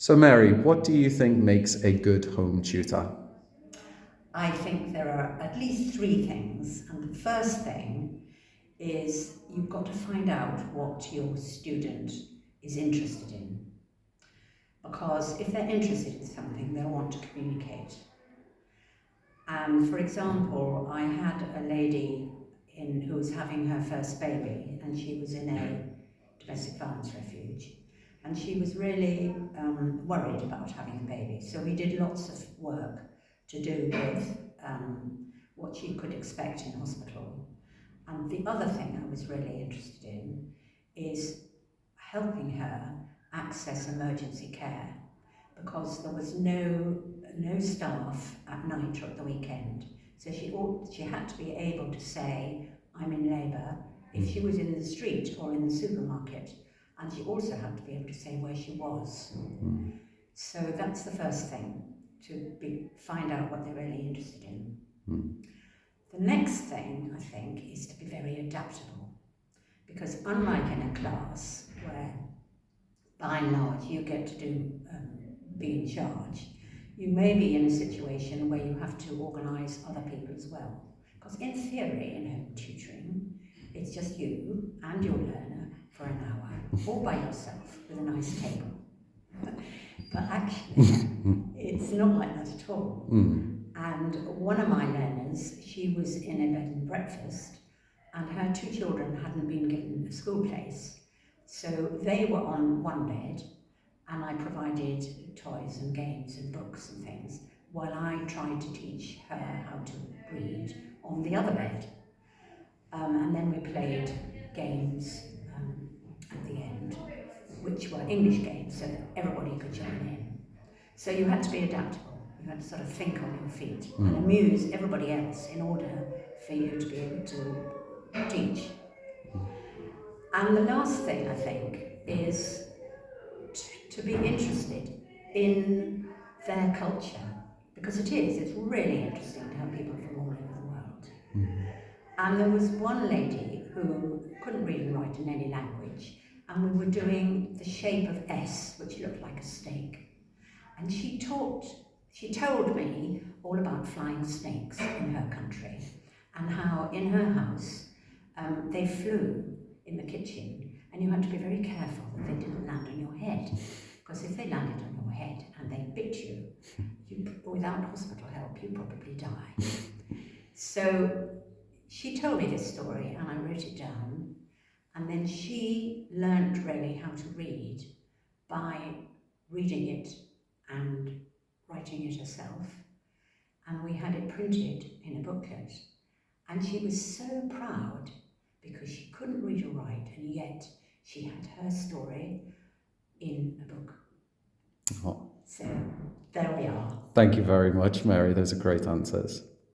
So Mary, what do you think makes a good home tutor? I think there are at least three things, and the first thing is you've got to find out what your student is interested in, because if they're interested in something, they'll want to communicate. And for example, I had a lady who was having her first baby, and she was in a domestic violence refuge, and she was really worried about having a baby. So we did lots of work to do with what she could expect in hospital. And the other thing I was really interested in is helping her access emergency care, because there was no staff at night or at the weekend. So she had to be able to say, I'm in labour, if she was in the street or in the supermarket. And she also had to be able to say where she was. So that's the first thing, to find out what they're really interested in. The next thing, I think, is to be very adaptable. Because unlike in a class where, by and large, you get to be in charge, you may be in a situation where you have to organise other people as well. Because in theory, in home tutoring, it's just you and your learner for an hour, all by yourself, with a nice table. But actually, it's not like that at all. And one of my learners, she was in a bed and breakfast, and her two children hadn't been given a school place. So they were on one bed, and I provided toys and games and books and things, while I tried to teach her how to read on the other bed. And then we played games at the end, which were English games, so that everybody could join in. So you had to be adaptable. You had to sort of think on your feet and amuse everybody else in order for you to be able to teach. And the last thing, I think, is to be interested in their culture, because it's really interesting to have people from all over the world. And there was one lady who couldn't read and write in any language, and we were doing the shape of S, which looked like a snake. And she told me all about flying snakes in her country, and how in her house they flew in the kitchen, and you had to be very careful that they didn't land on your head, because if they landed on your head and they bit you, without hospital help, you'd probably die. So she told me this story, and I wrote it down, and then she learnt really how to read by reading it and writing it herself, and we had it printed in a booklet. And she was so proud, because she couldn't read or write, and yet she had her story in a book. Oh. So there we are. Thank you very much, Mary. Those are great answers.